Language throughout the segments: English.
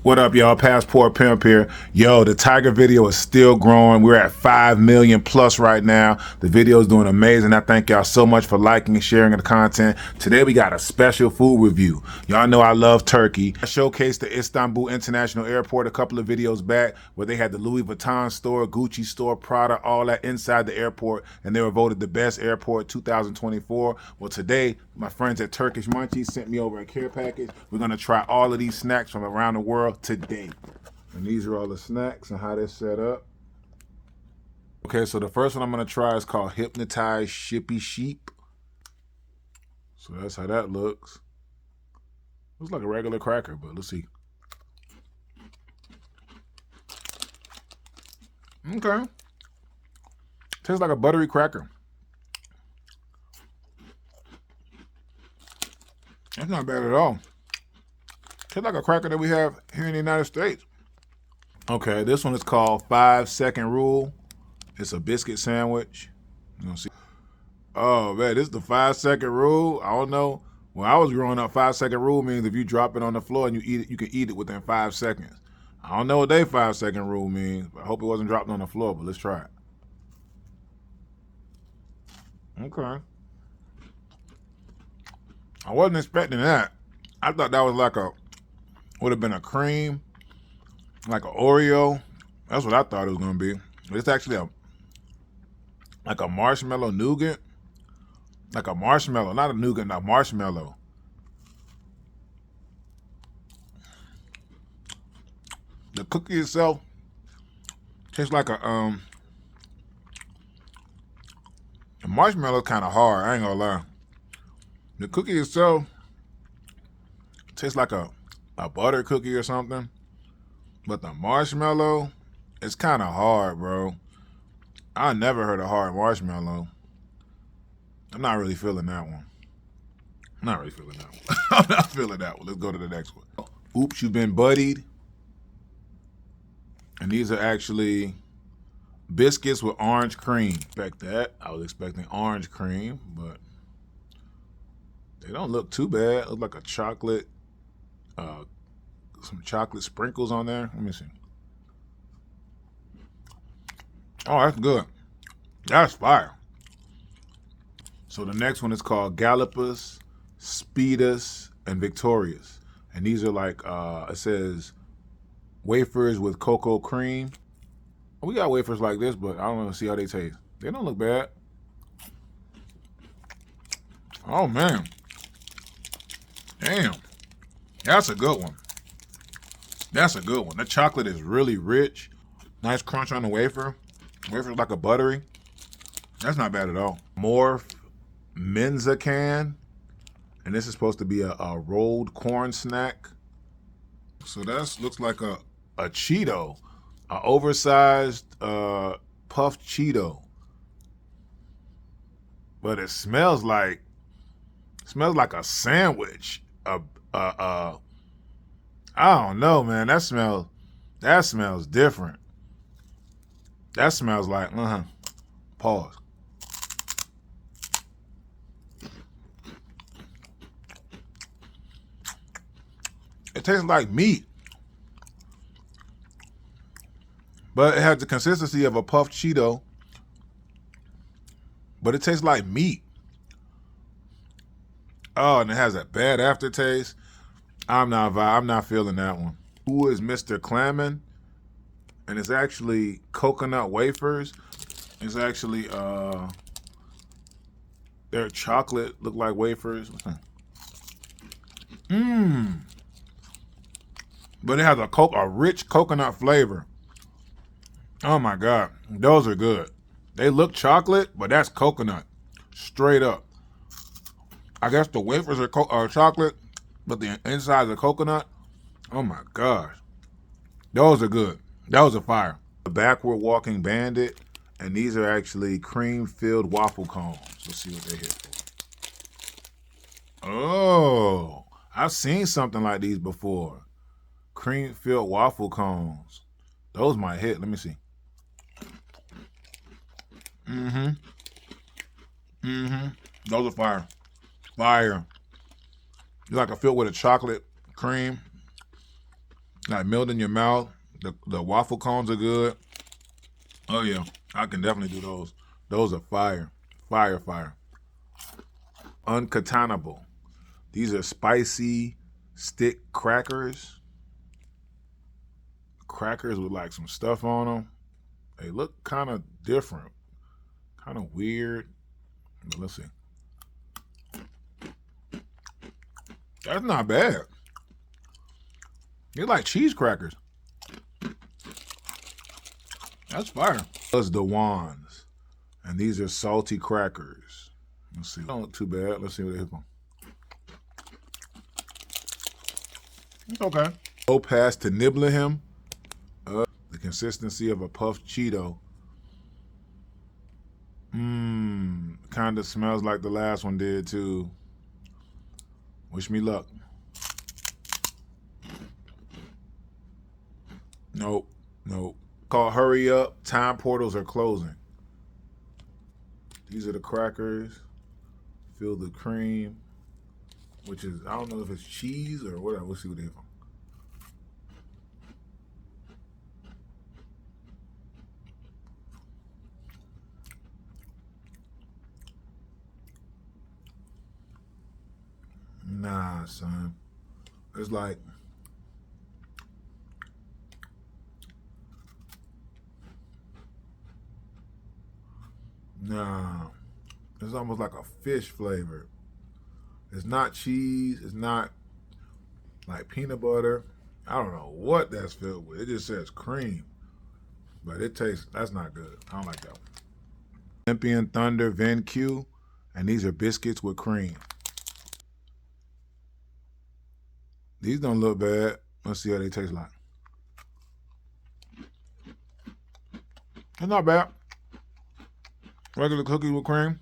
What up, y'all? Passport Pimp here. Yo, the Tiger video is still growing. We're at 5 million plus right now. The video is doing amazing. I thank y'all so much for liking and sharing the content. Today we got a special food review. Y'all know I love turkey. I showcased the Istanbul International Airport a couple of videos back where they had the Louis Vuitton store, Gucci store, Prada, all that inside the airport, and they were voted the best airport 2024. Well, today my friends at Turkish Munchies sent me over a care package. We're gonna try all of these snacks from around the world today. And these are all the snacks and how they're set up. Okay, so the first one I'm gonna try is called Hypnotized Shippy Sheep. So that's how that looks. Looks like a regular cracker, but let's see. Okay. Tastes like a buttery cracker. That's not bad at all. Tastes like a cracker that we have here in the United States. Okay, this one is called 5-second rule. It's a biscuit sandwich. You gonna see? Oh man, this is the 5-second rule. I don't know. When I was growing up, 5-second rule means if you drop it on the floor and you eat it, you can eat it within 5 seconds. I don't know what they 5-second rule means, but I hope it wasn't dropped on the floor, but let's try it. Okay. I wasn't expecting that. I thought that was like would have been a cream, like an Oreo. That's what I thought it was gonna be. But it's actually like a marshmallow nougat. Like a marshmallow, not a nougat, not marshmallow. The cookie itself tastes like the marshmallow kind of hard, I ain't gonna lie. The cookie itself tastes like a butter cookie or something. But the marshmallow, it's kind of hard, bro. I never heard a hard marshmallow. I'm not really feeling that one. I'm not feeling that one. Let's go to the next one. Oops, you've been buddied. And these are actually biscuits with orange cream. Expect that. I was expecting orange cream, but they don't look too bad. Look like a chocolate, some chocolate sprinkles on there. Let me see. Oh, that's good. That's fire. So the next one is called Galapagos, Speedus, and Victorious. And these are like, it says wafers with cocoa cream. We got wafers like this, but I don't want to see how they taste. They don't look bad. Oh man. Damn. That's a good one. That's a good one. The chocolate is really rich. Nice crunch on the wafer. Wafer's like a buttery. That's not bad at all. Morph Menza can. And this is supposed to be a rolled corn snack. So that looks like a Cheeto. An oversized puffed Cheeto. But it smells like a sandwich. I don't know, man. That smells different. That smells like pause. It tastes like meat. But it has the consistency of a puffed Cheeto. But it tastes like meat. Oh, and it has a bad aftertaste. I'm not feeling that one. Who is Mr. Clammin? And it's actually coconut wafers. It's actually they're chocolate, look like wafers. But it has a rich coconut flavor. Oh my God, those are good. They look chocolate, but that's coconut, straight up. I guess the wafers are chocolate, but the inside is a coconut. Oh my gosh, those are good. Those are fire. The Backward Walking Bandit, and these are actually cream-filled waffle cones. Let's see what they're here for. Oh, I've seen something like these before. Cream-filled waffle cones. Those might hit. Let me see. Those are fire. Fire. It's like a filled with a chocolate cream. Like melt in your mouth. The waffle cones are good. Oh yeah, I can definitely do those. Those are fire. Fire, fire. Uncatanable. These are spicy stick crackers. Crackers with like some stuff on them. They look kind of different. Kind of weird. But let's see. That's not bad. They're like cheese crackers. That's fire. Plus the wands. And these are salty crackers. Let's see. Don't look too bad. Let's see what they hit on. It's okay. Go past to nibbling him. The consistency of a puffed Cheeto. Kind of smells like the last one did too. Wish me luck. Nope. Call hurry up. Time portals are closing. These are the crackers. Fill the cream, which is, I don't know if it's cheese or whatever. We'll see what they have. Nah, son. It's like it's almost like a fish flavor. It's not cheese. It's not like peanut butter. I don't know what that's filled with. It just says cream. But it tastes, that's not good. I don't like that one. Olympian Thunder VenQ. And these are biscuits with cream. These don't look bad. Let's see how they taste like. They're not bad. Regular cookies with cream.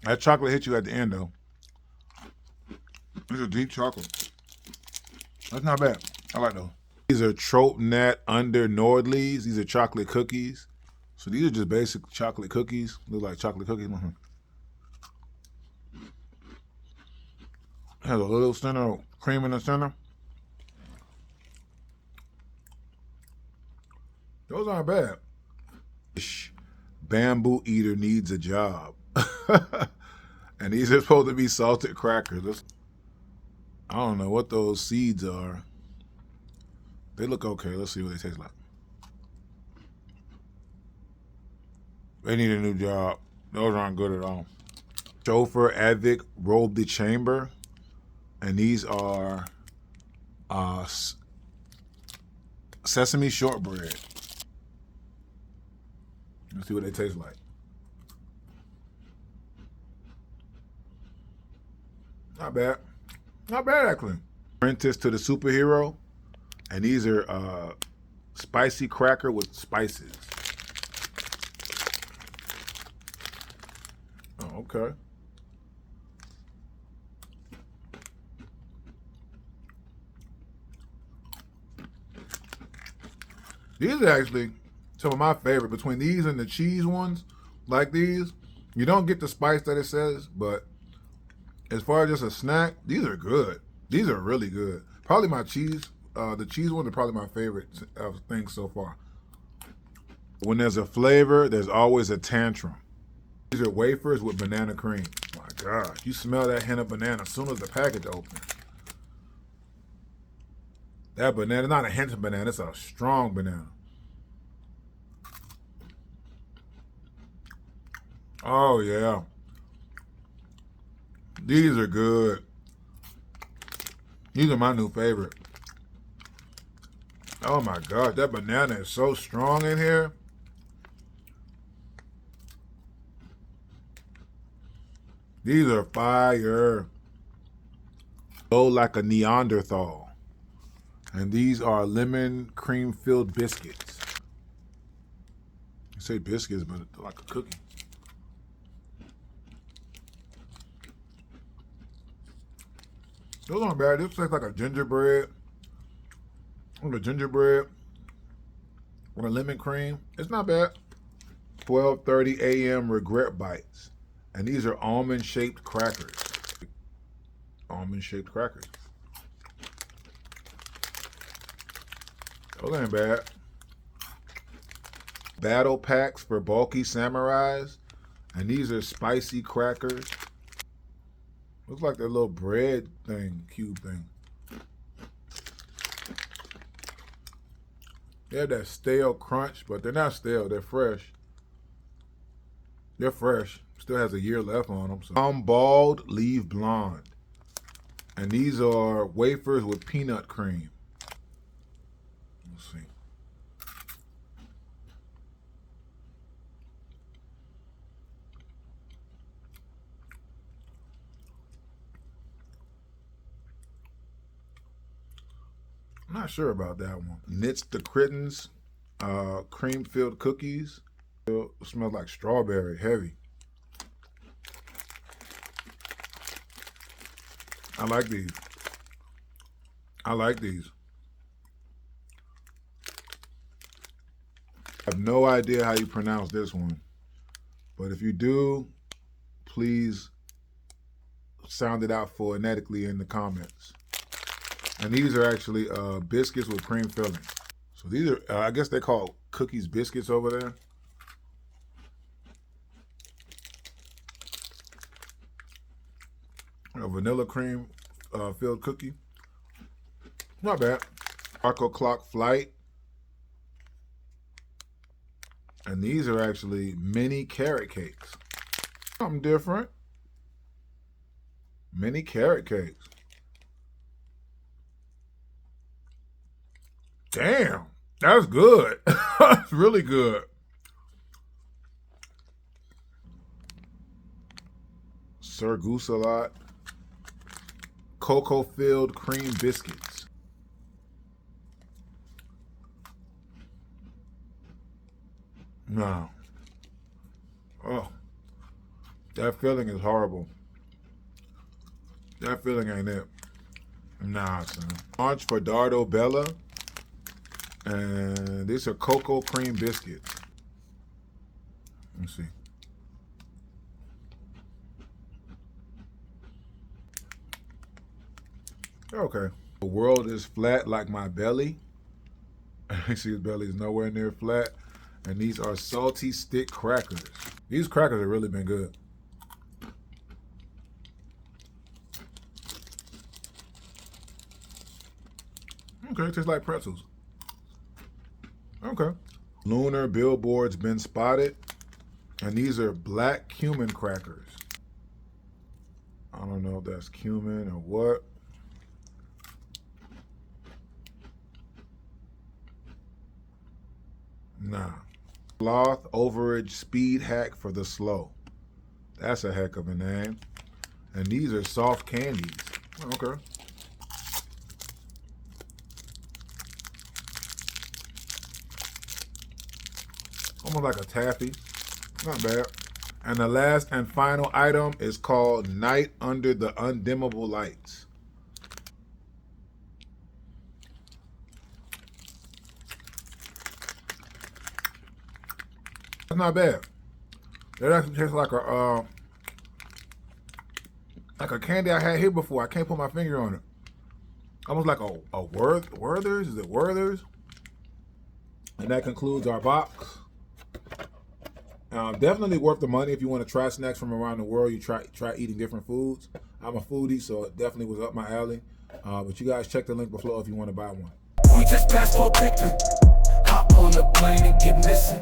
That chocolate hit you at the end though. It's a deep chocolate. That's not bad. I like those. These are Trope Nat Under Nordlies. These are chocolate cookies. So these are just basic chocolate cookies. Look like chocolate cookies. Has a little center cream in the center. Those aren't bad. Bamboo Eater needs a job. And these are supposed to be salted crackers. I don't know what those seeds are. They look okay. Let's see what they taste like. They need a new job. Those aren't good at all. Chauffeur Avec Robe de Chamber. And these are sesame shortbread. Let's see what they taste like. Not bad. Not bad, actually. Apprentice to the Superhero. And these are spicy cracker with spices. Oh, okay. These are actually some of my favorite. Between these and the cheese ones, like these, you don't get the spice that it says, but as far as just a snack, these are good. These are really good. Probably my cheese, the cheese ones are probably my favorite of things so far. When there's a flavor, there's always a tantrum. These are wafers with banana cream. Oh my gosh, you smell that hint of banana as soon as the package opens. That banana, not a hint of banana, it's a strong banana. Oh yeah. These are good. These are my new favorite. Oh my gosh, that banana is so strong in here. These are fire. Go like a Neanderthal. And these are lemon cream filled biscuits. You say biscuits, but they're like a cookie. Those aren't bad. This tastes like a gingerbread. Like a gingerbread with a lemon cream. It's not bad. 12:30 a.m. Regret Bites. And these are almond shaped crackers. Almond shaped crackers. Those ain't bad. Battle packs for bulky samurais. And these are spicy crackers. Looks like that little bread thing, cube thing. They have that stale crunch, but they're not stale. They're fresh. They're fresh. Still has a year left on them. So. I'm bald, leave blonde. And these are wafers with peanut cream. Let's see. I'm not sure about that one. Knits the Crittens cream-filled cookies. It smells like strawberry, heavy. I like these. I like these. I have no idea how you pronounce this one. But if you do, please sound it out phonetically in the comments. And these are actually biscuits with cream filling. So these are, I guess they call cookies biscuits over there. A vanilla cream filled cookie. Not bad. Arco Clock Flight. And these are actually mini carrot cakes. Something different. Mini carrot cakes. Damn, that's good. That's really good. Sir Goose-a-Lot. Cocoa-filled cream biscuits. No. Oh, that filling is horrible. That filling ain't it. Nah, son. Launch for Dardo Bella. And these are cocoa cream biscuits. Let's see. Okay. The world is flat like my belly. You see his belly is nowhere near flat. And these are salty stick crackers. These crackers have really been good. Okay, tastes like pretzels. Okay. Lunar billboards been spotted. And these are black cumin crackers. I don't know if that's cumin or what. Nah. Sloth overage speed hack for the slow. That's a heck of a name. And these are soft candies. Okay. Almost like a taffy. Not bad. And the last and final item is called Night Under the Undimmable Lights. That's not bad. That actually tastes like a candy I had here before. I can't put my finger on it. Almost like a Werther's. Is it Werther's? And that concludes our box. Definitely worth the money if you want to try snacks from around the world. You try eating different foods. I'm a foodie, so it definitely was up my alley. But you guys check the link below if you want to buy one. We just passport picture. Hop on the plane and get missing.